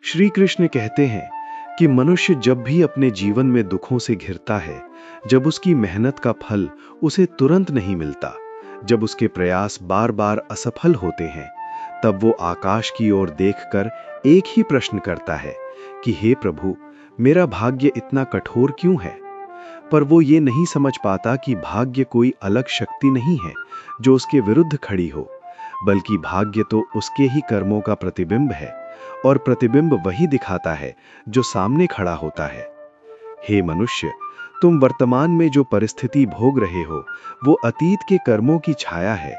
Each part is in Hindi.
श्री कृष्ण कहते हैं कि मनुष्य जब भी अपने जीवन में दुखों से घिरता है, जब उसकी मेहनत का फल उसे तुरंत नहीं मिलता, जब उसके प्रयास बार बार असफल होते हैं, तब वो आकाश की ओर देखकर एक ही प्रश्न करता है कि हे प्रभु, मेरा भाग्य इतना कठोर क्यों है। पर वो ये नहीं समझ पाता कि भाग्य कोई अलग शक्ति नहीं है जो उसके विरुद्ध खड़ी हो, बल्कि भाग्य तो उसके ही कर्मों का प्रतिबिंब है, और प्रतिबिंब वही दिखाता है जो सामने खड़ा होता है। हे मनुष्य, तुम वर्तमान में जो परिस्थिति भोग रहे हो, वो अतीत के कर्मों की छाया है,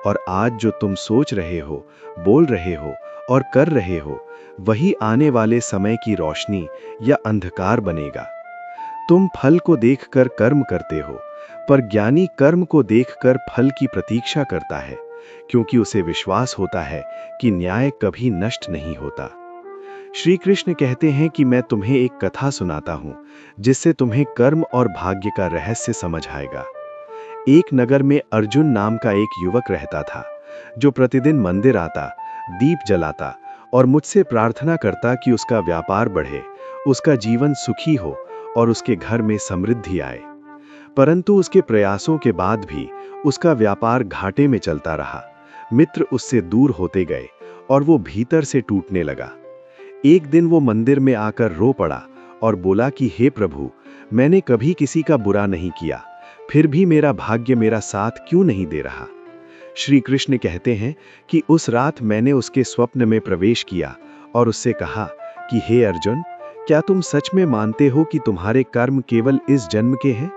और आज जो तुम सोच रहे हो, बोल रहे हो और कर रहे हो, वही आने वाले समय की रोशनी या अंधकार बनेगा। तुम फल को देखकर कर्म करते हो, पर ज्ञानी कर्म को देखकर फल की प्रतीक्षा करता है, क्योंकि उसे विश्वास होता है कि न्याय कभी नष्ट नहीं होता। श्री कृष्ण कहते हैं कि मैं तुम्हें एक कथा सुनाता हूं, जिससे तुम्हें कर्म और भाग्य का रहस्य समझ आएगा। एक नगर में अर्जुन नाम का एक युवक रहता था, जो प्रतिदिन मंदिर आता, दीप जलाता और मुझसे प्रार्थना करता कि उसका व्यापार बढ़े, उसका जीवन सुखी हो और उसके घर में समृद्धि आए। परंतु उसके प्रयासों के बाद भी उसका व्यापार घाटे में चलता रहा। मित्र उससे दूर होते गए और वो भीतर से टूटने लगा। एक दिन वो मंदिर में आकर रो पड़ा और बोला कि हे प्रभु, मैंने कभी किसी का बुरा नहीं किया, फिर भी मेरा भाग्य मेरा साथ क्यों नहीं दे रहा। श्री कृष्ण कहते हैं कि उस रात मैंने उसके स्वप्न में प्रवेश किया और उससे कहा कि हे अर्जुन, क्या तुम सच में मानते हो कि तुम्हारे कर्म केवल इस जन्म के हैं?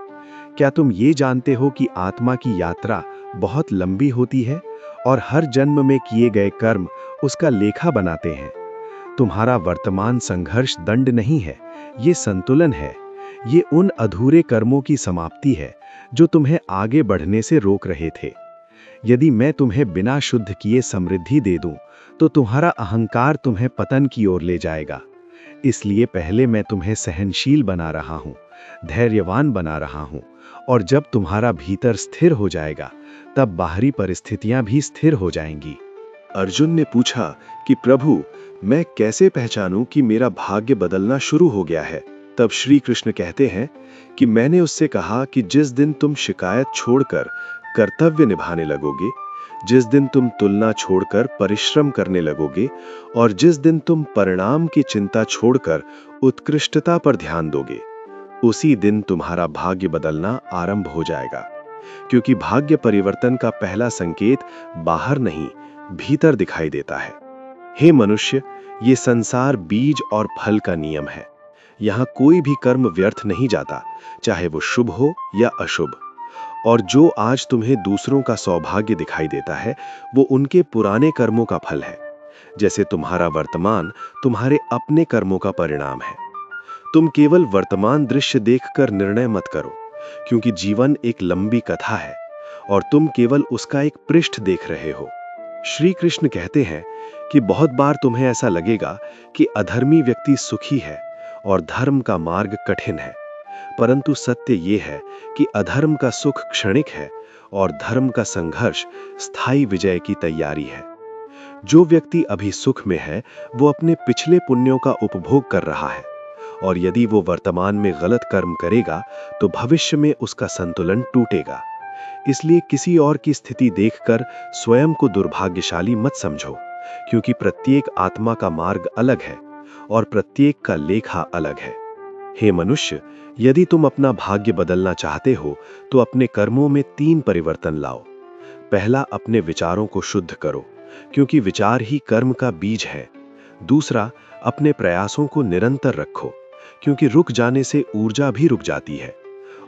क्या तुम ये जानते हो कि आत्मा की यात्रा बहुत लंबी होती है और हर जन्म में किए गए कर्म उसका लेखा बनाते हैं? तुम्हारा वर्तमान संघर्ष दंड नहीं है, ये संतुलन है। ये उन अधूरे कर्मों की समाप्ति है जो तुम्हें आगे बढ़ने से रोक रहे थे। यदि मैं तुम्हें बिना शुद्ध किए समृद्धि दे दूं, तो तुम्हारा अहंकार तुम्हें पतन की ओर ले जाएगा। इसलिए पहले मैं तुम्हें सहनशील बना रहा हूं, धैर्यवान बना रहा हूं, और जब तुम्हारा भीतर स्थिर हो जाएगा, तब बाहरी परिस्थितियां भी स्थिर हो जाएंगी। अर्जुन ने पूछा कि प्रभु, मैं कैसे पहचानूं कि मेरा भाग्य बदलना शुरू हो गया है? तब श्री कृष्ण कहते हैं कि मैंने उससे कहा कि जिस दिन तुम शिकायत छोड़कर कर्तव्य निभाने लगोगे, जिस दिन तुम तुलना छोड़कर परिश्रम करने लगोगे, और जिस दिन तुम परिणाम की चिंता छोड़कर उत्कृष्टता पर ध्यान दोगे, उसी दिन तुम्हारा भाग्य बदलना आरंभ हो जाएगा। क्योंकि भाग्य परिवर्तन का पहला संकेत बाहर नहीं, भीतर दिखाई देता है। हे मनुष्य, ये संसार बीज और फल का नियम है। यहाँ कोई भी कर्म व्यर्थ नहीं जाता, चाहे वो शुभ हो या अशुभ। और जो आज तुम्हें दूसरों का सौभाग्य दिखाई देता है, वो उनके पुराने कर्मों का फल है। जैसे तुम्हारा वर्तमान तुम्हारे अपने कर्मों का परिणाम है। तुम केवल वर्तमान दृश्य देखकर निर्णय मत करो, क्योंकि जीवन एक लंबी कथा है और तुम केवल उसका एक पृष्ठ देख रहे हो। श्री कृष्ण कहते हैं कि बहुत बार तुम्हें ऐसा लगेगा कि अधर्मी व्यक्ति सुखी है और धर्म का मार्ग कठिन है, परंतु सत्य ये है कि अधर्म का सुख क्षणिक है और धर्म का संघर्ष स्थायी विजय की तैयारी है। जो व्यक्ति अभी सुख में है, वो अपने पिछले पुण्यों का उपभोग कर रहा है, और यदि वो वर्तमान में गलत कर्म करेगा, तो भविष्य में उसका संतुलन टूटेगा। इसलिए किसी और की स्थिति देखकर स्वयं को दुर्भाग्यशाली मत समझो, क्योंकि प्रत्येक आत्मा का मार्ग अलग है और प्रत्येक का लेखा अलग है। हे मनुष्य, यदि तुम अपना भाग्य बदलना चाहते हो, तो अपने कर्मों में 3 परिवर्तन लाओ। पहला, अपने विचारों को शुद्ध करो, क्योंकि विचार ही कर्म का बीज है। दूसरा, अपने प्रयासों को निरंतर रखो, क्योंकि रुक जाने से ऊर्जा भी रुक जाती है।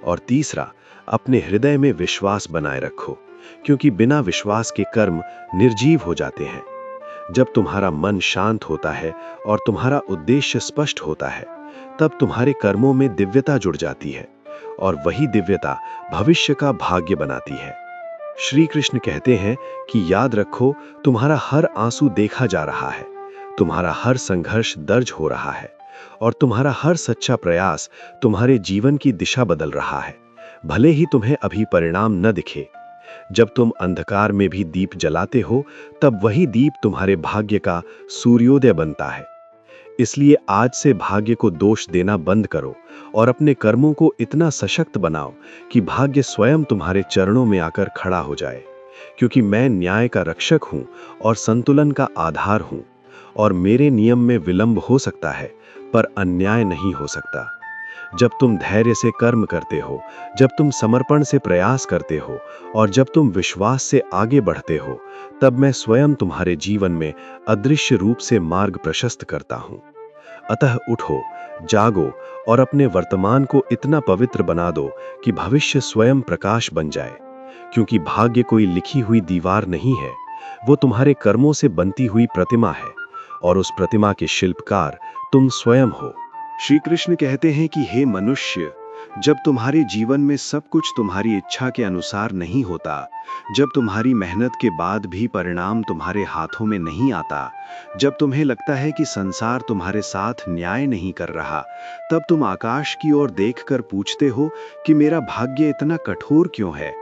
और तीसरा, अपने हृदय में विश्वास बनाए रखो, क्योंकि बिना विश्वास के कर्म निर्जीव हो जाते हैं। जब तुम्हारा मन शांत होता है और तुम्हारा उद्देश्य स्पष्ट होता है, तब तुम्हारे कर्मों में दिव्यता जुड़ जाती है, और वही दिव्यता भविष्य का भाग्य बनाती है। श्री कृष्ण कहते हैं कि याद रखो, तुम्हारा हर आंसू देखा जा रहा है, तुम्हारा हर संघर्ष दर्ज हो रहा है, और तुम्हारा हर सच्चा प्रयास तुम्हारे जीवन की दिशा बदल रहा है, भले ही तुम्हें अभी परिणाम न दिखे। जब तुम अंधकार में भी दीप जलाते हो, तब वही दीप तुम्हारे भाग्य का सूर्योदय बनता है। इसलिए आज से भाग्य को दोष देना बंद करो और अपने कर्मों को इतना सशक्त बनाओ कि भाग्य स्वयं तुम्हारे चरणों में आकर खड़ा हो जाए। क्योंकि मैं न्याय का रक्षक हूं और संतुलन का आधार हूं, और मेरे नियम में विलंब हो सकता है पर अन्याय नहीं हो सकता। जब तुम धैर्य से कर्म करते हो, जब तुम समर्पण से प्रयास करते हो और जब तुम विश्वास से आगे बढ़ते हो, तब मैं स्वयं तुम्हारे जीवन में अदृश्य रूप से मार्ग प्रशस्त करता हूं। अतः उठो, जागो और अपने वर्तमान को इतना पवित्र बना दो कि भविष्य स्वयं प्रकाश बन जाए। क्योंकि भाग्य कोई लिखी हुई दीवार नहीं है, वो तुम्हारे कर्मों से बनती हुई प्रतिमा है, और उस प्रतिमा के शिल्पकार तुम स्वयं हो। श्री कृष्ण कहते हैं कि हे मनुष्य, जब तुम्हारे जीवन में सब कुछ तुम्हारी इच्छा के अनुसार नहीं होता, जब तुम्हारी मेहनत के बाद भी परिणाम तुम्हारे हाथों में नहीं आता, जब तुम्हें लगता है कि संसार तुम्हारे साथ न्याय नहीं कर रहा, तब तुम आकाश की ओर देखकर पूछते हो कि मेरा भाग्य इतना कठोर क्यों है।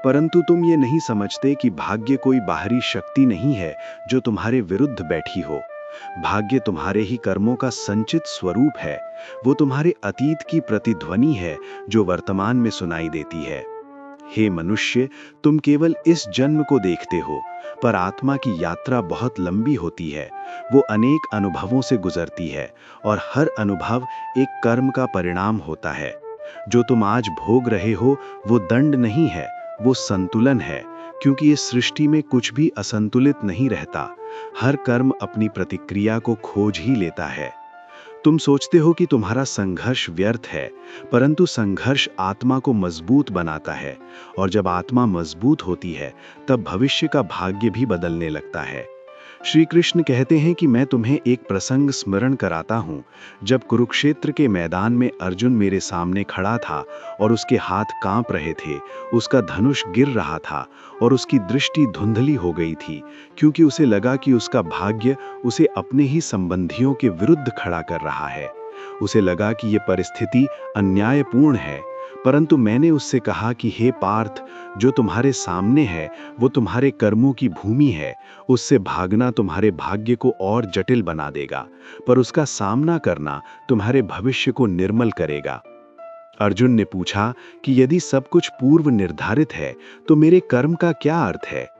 परंतु तुम ये नहीं समझते कि भाग्य कोई बाहरी शक्ति नहीं है जो तुम्हारे विरुद्ध बैठी हो। भाग्य तुम्हारे ही कर्मों का संचित स्वरूप है। वो तुम्हारे अतीत की प्रतिध्वनि है जो वर्तमान में सुनाई देती है। हे मनुष्य, तुम केवल इस जन्म को देखते हो, पर आत्मा की यात्रा बहुत लंबी होती है। वो अनेक अनुभवों से गुजरती है और हर अनुभव एक कर्म का परिणाम होता है। जो तुम आज भोग रहे हो वो दंड नहीं है, वो संतुलन है। क्योंकि इस सृष्टि में कुछ भी असंतुलित नहीं रहता। हर कर्म अपनी प्रतिक्रिया को खोज ही लेता है। तुम सोचते हो कि तुम्हारा संघर्ष व्यर्थ है, परंतु संघर्ष आत्मा को मजबूत बनाता है, और जब आत्मा मजबूत होती है तब भविष्य का भाग्य भी बदलने लगता है। श्री कृष्ण कहते हैं कि मैं तुम्हें एक प्रसंग स्मरण कराता हूं। जब कुरुक्षेत्र के मैदान में अर्जुन मेरे सामने खड़ा था और उसके हाथ कांप रहे थे, उसका धनुष गिर रहा था और उसकी दृष्टि धुंधली हो गई थी, क्योंकि उसे लगा कि उसका भाग्य उसे अपने ही संबंधियों के विरुद्ध खड़ा कर रहा है। उसे लगा कि यह परिस्थिति अन्यायपूर्ण है। परंतु मैंने उससे कहा कि हे पार्थ, जो तुम्हारे सामने है वो तुम्हारे कर्मों की भूमि है। उससे भागना तुम्हारे भाग्य को और जटिल बना देगा, पर उसका सामना करना तुम्हारे भविष्य को निर्मल करेगा। अर्जुन ने पूछा कि यदि सब कुछ पूर्व निर्धारित है तो मेरे कर्म का क्या अर्थ है।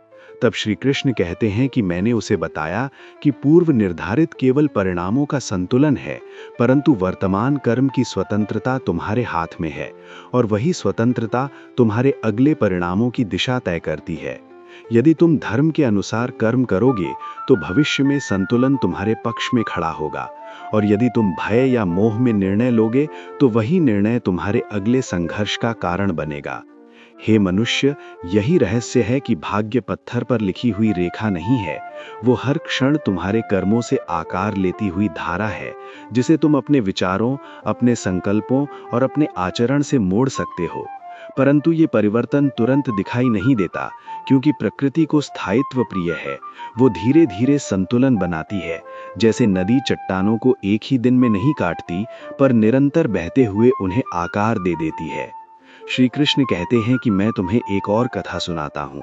तब श्री कृष्ण कहते हैं कि मैंने उसे बताया कि पूर्व निर्धारित केवल परिणामों का संतुलन है, परंतु वर्तमान कर्म की स्वतंत्रता तुम्हारे हाथ में है, और वही स्वतंत्रता तुम्हारे अगले परिणामों की दिशा तय करती है। यदि तुम धर्म के अनुसार कर्म करोगे तो भविष्य में संतुलन तुम्हारे पक्ष में खड़ा होगा, और यदि तुम भय या मोह में निर्णय लोगे तो वही निर्णय तुम्हारे अगले संघर्ष का कारण बनेगा। हे मनुष्य, यही रहस्य है कि भाग्य पत्थर पर लिखी हुई रेखा नहीं है। वो हर क्षण तुम्हारे कर्मों से आकार लेती हुई धारा है, जिसे तुम अपने विचारों, अपने संकल्पों और अपने आचरण से मोड़ सकते हो। परंतु ये परिवर्तन तुरंत दिखाई नहीं देता, क्योंकि प्रकृति को स्थायित्व प्रिय है। वो धीरे धीरे संतुलन बनाती है। जैसे नदी चट्टानों को एक ही दिन में नहीं काटती, पर निरंतर बहते हुए उन्हें आकार दे देती है। श्री कृष्ण कहते हैं कि मैं तुम्हें एक और कथा सुनाता हूँ।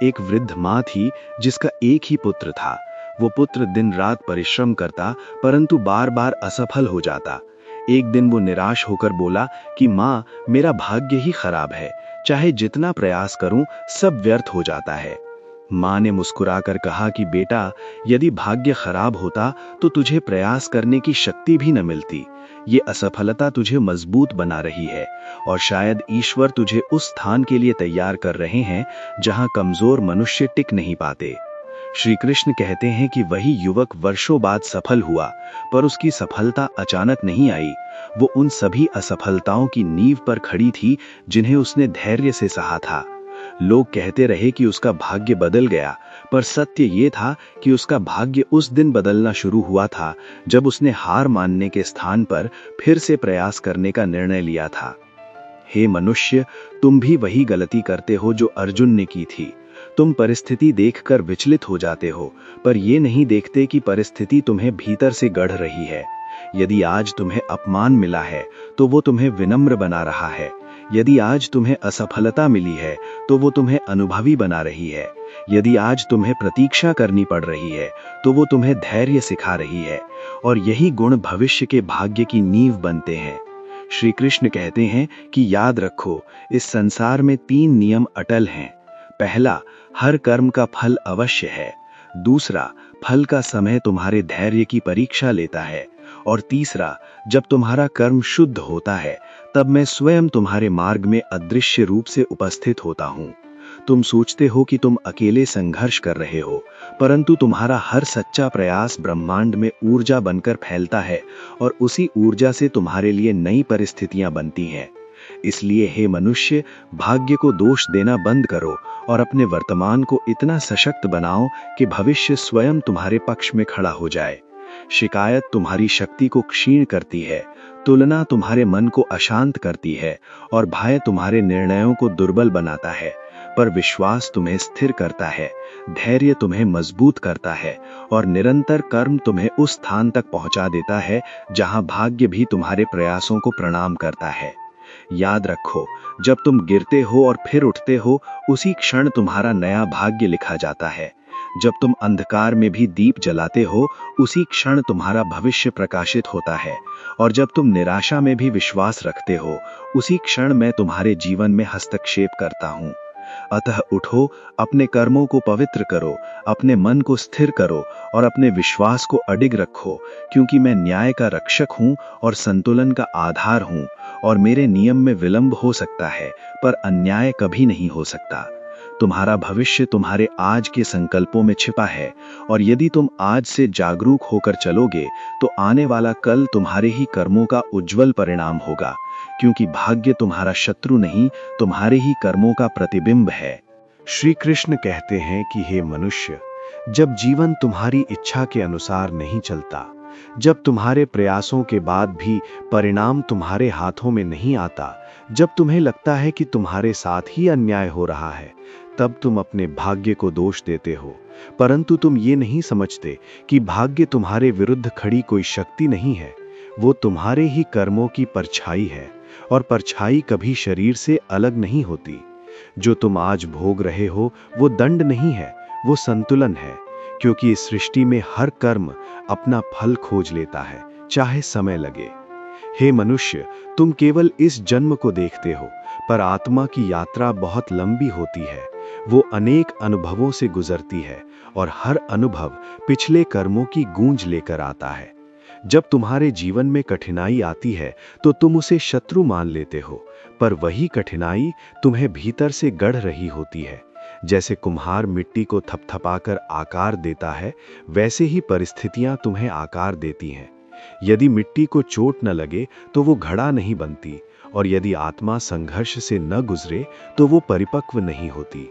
एक वृद्ध माँ थी जिसका एक ही पुत्र था। वो पुत्र दिन रात परिश्रम करता, परंतु बार बार असफल हो जाता। एक दिन वो निराश होकर बोला कि माँ, मेरा भाग्य ही खराब है, चाहे जितना प्रयास करूं सब व्यर्थ हो जाता है। माँ ने मुस्कुराकर कहा कि बेटा, यदि भाग्य खराब होता तो तुझे प्रयास करने की शक्ति भी न मिलती। ये असफलता तुझे मजबूत बना रही है, और शायद ईश्वर तुझे उस स्थान के लिए तैयार कर रहे हैं जहां कमजोर मनुष्य टिक नहीं पाते। श्री कृष्ण कहते हैं कि वही युवक वर्षों बाद सफल हुआ, पर उसकी सफलता अचानक नहीं आई। वो उन सभी असफलताओं की नींव पर खड़ी थी जिन्हें उसने धैर्य से सहा था। लोग कहते रहे कि उसका भाग्य बदल गया, पर सत्य ये था कि उसका भाग्य उस दिन बदलना शुरू हुआ था जब उसने हार मानने के स्थान पर फिर से प्रयास करने का निर्णय लिया था। हे मनुष्य, तुम भी वही गलती करते हो जो अर्जुन ने की थी। तुम परिस्थिति देखकर विचलित हो जाते हो, पर ये नहीं देखते कि परिस्थिति तुम्हें भीतर से गढ़ रही है। यदि आज तुम्हें अपमान मिला है तो वो तुम्हें विनम्र बना रहा है। यदि आज तुम्हें असफलता मिली है तो वो तुम्हें अनुभवी बना रही है। यदि आज तुम्हें प्रतीक्षा करनी पड़ रही है तो वो तुम्हें धैर्य सिखा रही है। और यही गुण भविष्य के भाग्य की नींव बनते हैं। श्री कृष्ण कहते हैं कि याद रखो, इस संसार में 3 नियम अटल हैं। पहला, हर कर्म का फल अवश्य है। दूसरा, फल का समय तुम्हारे धैर्य की परीक्षा लेता है। और तीसरा, जब तुम्हारा कर्म शुद्ध होता है तब मैं स्वयं तुम्हारे मार्ग में अदृश्य रूप से उपस्थित होता हूँ। तुम सोचते हो कि तुम अकेले संघर्ष कर रहे हो, परंतु तुम्हारा हर सच्चा प्रयास ब्रह्मांड में ऊर्जा बनकर फैलता है और उसी ऊर्जा से तुम्हारे लिए नई परिस्थितियां बनती हैं। इसलिए हे मनुष्य, भाग्य को दोष देना बंद करो और अपने वर्तमान को इतना सशक्त बनाओ कि भविष्य स्वयं तुम्हारे पक्ष में खड़ा हो जाए। शिकायत तुम्हारी शक्ति को क्षीण करती है, तुलना तुम्हारे मन को अशांत करती है और भय तुम्हारे निर्णयों को दुर्बल बनाता है। पर विश्वास तुम्हें स्थिर करता है, धैर्य तुम्हें मजबूत करता है और निरंतर कर्म तुम्हें उस स्थान तक पहुंचा देता है जहां भाग्य भी तुम्हारे प्रयासों को प्रणाम करता है। याद रखो, जब तुम गिरते हो और फिर उठते हो, उसी क्षण तुम्हारा नया भाग्य लिखा जाता है। जब तुम अंधकार में भी दीप जलाते हो, उसी क्षण तुम्हारा भविष्य प्रकाशित होता है। और जब तुम निराशा में भी विश्वास रखते हो, उसी क्षण मैं तुम्हारे जीवन में हस्तक्षेप करता हूँ। अतः उठो, अपने कर्मों को पवित्र करो, अपने मन को स्थिर करो और अपने विश्वास को अडिग रखो, क्योंकि मैं न्याय का रक्षक हूँ और संतुलन का आधार हूँ। और मेरे नियम में विलंब हो सकता है, पर अन्याय कभी नहीं हो सकता। तुम्हारा भविष्य तुम्हारे आज के संकल्पों में छिपा है, और यदि तुम आज से जागरूक होकर चलोगे तो आने वाला कल तुम्हारे ही कर्मों का उज्जवल परिणाम होगा, क्योंकि भाग्य तुम्हारा शत्रु नहीं, तुम्हारे ही कर्मों का प्रतिबिंब है। श्री कृष्ण कहते हैं कि हे मनुष्य, जब जीवन तुम्हारी इच्छा के अनुसार नहीं चलता, जब तुम्हारे प्रयासों के बाद भी परिणाम तुम्हारे हाथों में नहीं आता, जब तुम्हें लगता है कि तुम्हारे साथ ही अन्याय हो रहा है, तब तुम अपने भाग्य को दोष देते हो। परंतु तुम ये नहीं समझते कि भाग्य तुम्हारे विरुद्ध खड़ी कोई शक्ति नहीं है, वो तुम्हारे ही कर्मों की परछाई है, और परछाई कभी शरीर से अलग नहीं होती। जो तुम आज भोग रहे हो वो दंड नहीं है, वो संतुलन है, क्योंकि इस सृष्टि में हर कर्म अपना फल खोज लेता है, चाहे समय लगे। हे मनुष्य, तुम केवल इस जन्म को देखते हो, पर आत्मा की यात्रा बहुत लंबी होती है। वो अनेक अनुभवों से गुजरती है और हर अनुभव पिछले कर्मों की गूंज लेकर आता है। जब तुम्हारे जीवन में कठिनाई आती है तो तुम उसे शत्रु मान लेते हो, पर वही कठिनाई तुम्हें भीतर से गढ़ रही होती है। जैसे कुम्हार मिट्टी को थपथपाकर आकार देता है, वैसे ही परिस्थितियां तुम्हें आकार देती हैं। यदि मिट्टी को चोट न लगे तो वो घड़ा नहीं बनती, और यदि आत्मा संघर्ष से न गुजरे तो वो परिपक्व नहीं होती।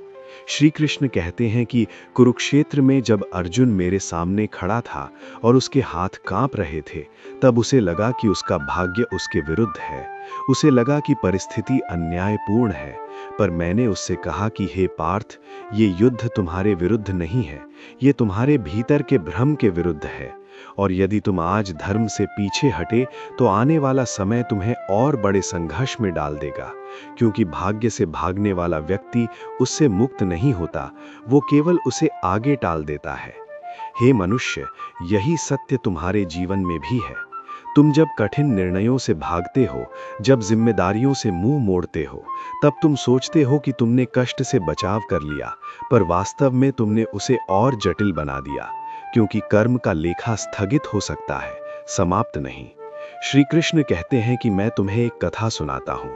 श्री कृष्ण कहते हैं कि कुरुक्षेत्र में जब अर्जुन मेरे सामने खड़ा था और उसके हाथ कांप रहे थे, तब उसे लगा कि उसका भाग्य उसके विरुद्ध है। उसे लगा कि परिस्थिति अन्यायपूर्ण है, पर मैंने उससे कहा कि हे पार्थ, ये युद्ध तुम्हारे विरुद्ध नहीं है, ये तुम्हारे भीतर के भ्रम के विरुद्ध है। और यदि तुम आज धर्म से पीछे हटे तो आने वाला समय तुम्हें और बड़े संघर्ष में डाल देगा, क्योंकि भाग्य से भागने वाला व्यक्ति उससे मुक्त नहीं होता, वो केवल उसे आगे टाल देता है। हे मनुष्य, यही सत्य तुम्हारे जीवन में भी है। तुम जब कठिन निर्णयों से भागते हो, जब जिम्मेदारियों से मुंह मोड़ते हो, तब तुम सोचते हो कि तुमने कष्ट से बचाव कर लिया, पर वास्तव में तुमने उसे और जटिल बना दिया, क्योंकि कर्म का लेखा स्थगित हो सकता है, समाप्त नहीं। श्री कृष्ण कहते हैं कि मैं तुम्हें एक कथा सुनाता हूँ।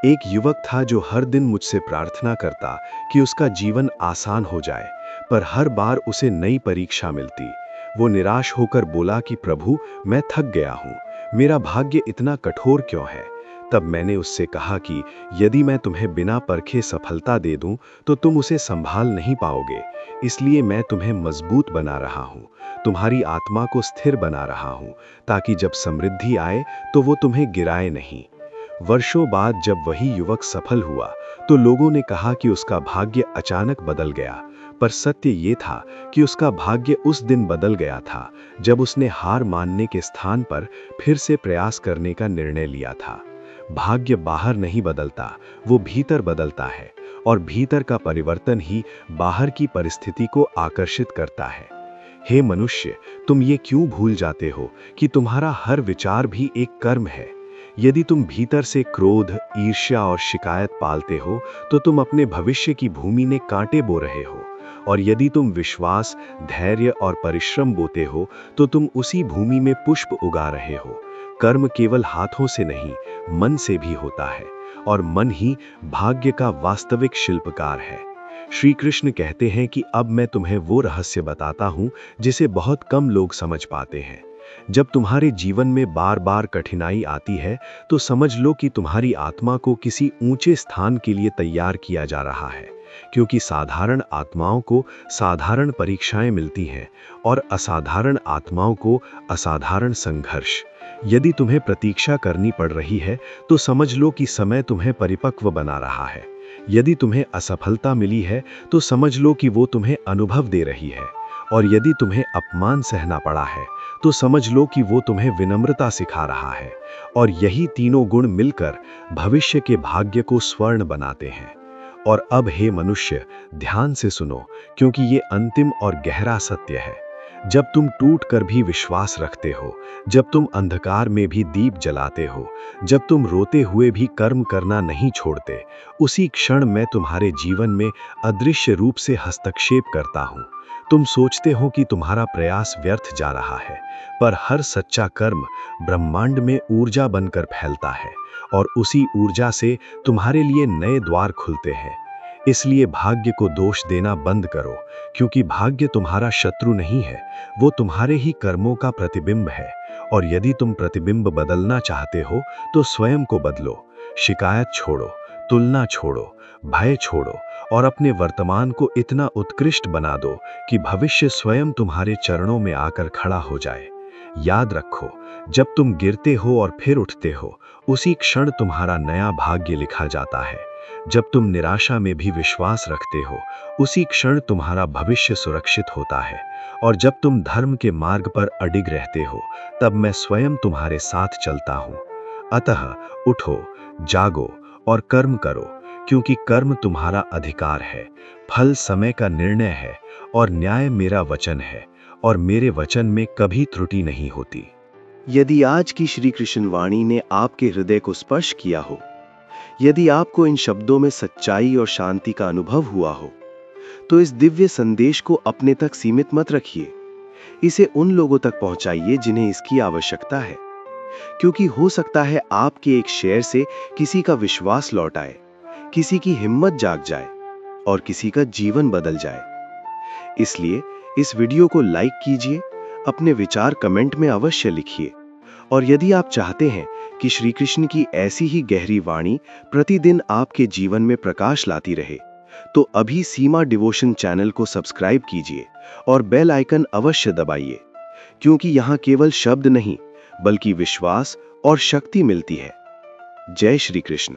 एक युवक था जो हर दिन मुझसे प्रार्थना करता कि उसका जीवन आसान हो जाए, पर हर बार उसे नई परीक्षा मिलती। वो निराश होकर बोला कि प्रभु, मैं थक गया हूँ, मेरा भाग्य इतना कठोर क्यों है? तब मैंने उससे कहा कि यदि मैं तुम्हें बिना परखे सफलता दे दूं तो तुम उसे संभाल नहीं पाओगे, इसलिए मैं तुम्हें मजबूत बना रहा हूँ, तुम्हारी आत्मा को स्थिर बना रहा हूँ, ताकि जब समृद्धि आए तो वो तुम्हें गिराए नहीं। वर्षों बाद जब वही युवक सफल हुआ तो लोगों ने कहा कि उसका भाग्य अचानक बदल गया, पर सत्य ये था कि उसका भाग्य उस दिन बदल गया था जब उसने हार मानने के स्थान पर फिर से प्रयास करने का निर्णय लिया था। भाग्य बाहर नहीं बदलता, वो भीतर बदलता है, और भीतर का परिवर्तन ही बाहर की परिस्थिति को आकर्षित करता है। हे मनुष्य, तुम ये क्यों भूल जाते हो कि तुम्हारा हर विचार भी एक कर्म है। यदि तुम भीतर से क्रोध, ईर्ष्या और शिकायत पालते हो तो तुम अपने भविष्य की भूमि में कांटे बो रहे हो, और यदि तुम विश्वास, धैर्य और परिश्रम बोते हो तो तुम उसी भूमि में पुष्प उगा रहे हो। कर्म केवल हाथों से नहीं, मन से भी होता है, और मन ही भाग्य का वास्तविक शिल्पकार है। श्री कृष्ण कहते हैं कि अब मैं तुम्हें वो रहस्य बताता हूं जिसे बहुत कम लोग समझ पाते हैं। जब तुम्हारे जीवन में बार बार कठिनाई आती है तो समझ लो कि तुम्हारी आत्मा को किसी ऊंचे स्थान के लिए तैयार किया जा रहा है, क्योंकि साधारण आत्माओं को साधारण परीक्षाएं मिलती हैं और असाधारण आत्माओं को असाधारण संघर्ष। यदि तुम्हें प्रतीक्षा करनी पड़ रही है तो समझ लो कि समय तुम्हें परिपक्व बना रहा है। यदि तुम्हें असफलता मिली है तो समझ लो कि वो तुम्हें अनुभव दे रही है, और यदि तुम्हें अपमान सहना पड़ा है तो समझ लो कि वो तुम्हें विनम्रता सिखा रहा है। और यही तीनों गुण मिलकर भविष्य के भाग्य को स्वर्ण बनाते हैं। और अब हे मनुष्य, ध्यान से सुनो, क्योंकि ये अंतिम और गहरा सत्य है। जब तुम टूट कर भी विश्वास रखते हो, जब तुम अंधकार में भी दीप जलाते हो, जब तुम रोते हुए भी कर्म करना नहीं छोड़ते, उसी क्षण मैं तुम्हारे जीवन में अदृश्य रूप से हस्तक्षेप करता हूँ। तुम सोचते हो कि तुम्हारा प्रयास व्यर्थ जा रहा है, पर हर सच्चा कर्म ब्रह्मांड में ऊर्जा बनकर फैलता है, और उसी ऊर्जा से तुम्हारे लिए नए द्वार खुलते हैं। इसलिए भाग्य को दोष देना बंद करो, क्योंकि भाग्य तुम्हारा शत्रु नहीं है, वो तुम्हारे ही कर्मों का प्रतिबिंब है। और यदि तुम प्रतिबिंब बदलना चाहते हो तो स्वयं को बदलो। शिकायत छोड़ो, तुलना छोड़ो, भय छोड़ो, और अपने वर्तमान को इतना उत्कृष्ट बना दो कि भविष्य स्वयं तुम्हारे चरणों में आकर खड़ा हो जाए। याद रखो, जब तुम गिरते हो और फिर उठते हो, उसी क्षण तुम्हारा नया भाग्य लिखा जाता है। जब तुम निराशा में भी विश्वास रखते हो, उसी क्षण तुम्हारा भविष्य सुरक्षित होता है। और जब तुम धर्म के मार्ग पर अडिग रहते हो, तब मैं स्वयं तुम्हारे साथ चलता हूँ। अतः उठो, जागो और कर्म करो, क्योंकि कर्म तुम्हारा अधिकार है, फल समय का निर्णय है, और न्याय मेरा वचन है, और मेरे वचन में कभी त्रुटि नहीं होती। यदि आज की श्री कृष्ण वाणी ने आपके हृदय को स्पर्श किया हो, यदि आपको इन शब्दों में सच्चाई और शांति का अनुभव हुआ हो, तो इस दिव्य संदेश को अपने तक सीमित मत रखिए। इसे उन लोगों तक पहुंचाइए जिन्हें इसकी आवश्यकता है, क्योंकि हो सकता है आपके एक शेयर से किसी का विश्वास लौट आए, किसी की हिम्मत जाग जाए, और किसी का जीवन बदल जाए। इसलिए इस वीडियो को लाइक कीजिए, अपने विचार कमेंट में अवश्य लिखिए, और यदि आप चाहते हैं कि श्री कृष्ण की ऐसी ही गहरी वाणी प्रतिदिन आपके जीवन में प्रकाश लाती रहे, तो अभी सीमा डिवोशन चैनल को सब्सक्राइब कीजिए और बेल आइकन अवश्य दबाइए, क्योंकि यहाँ केवल शब्द नहीं, बल्कि विश्वास और शक्ति मिलती है। जय श्री कृष्ण।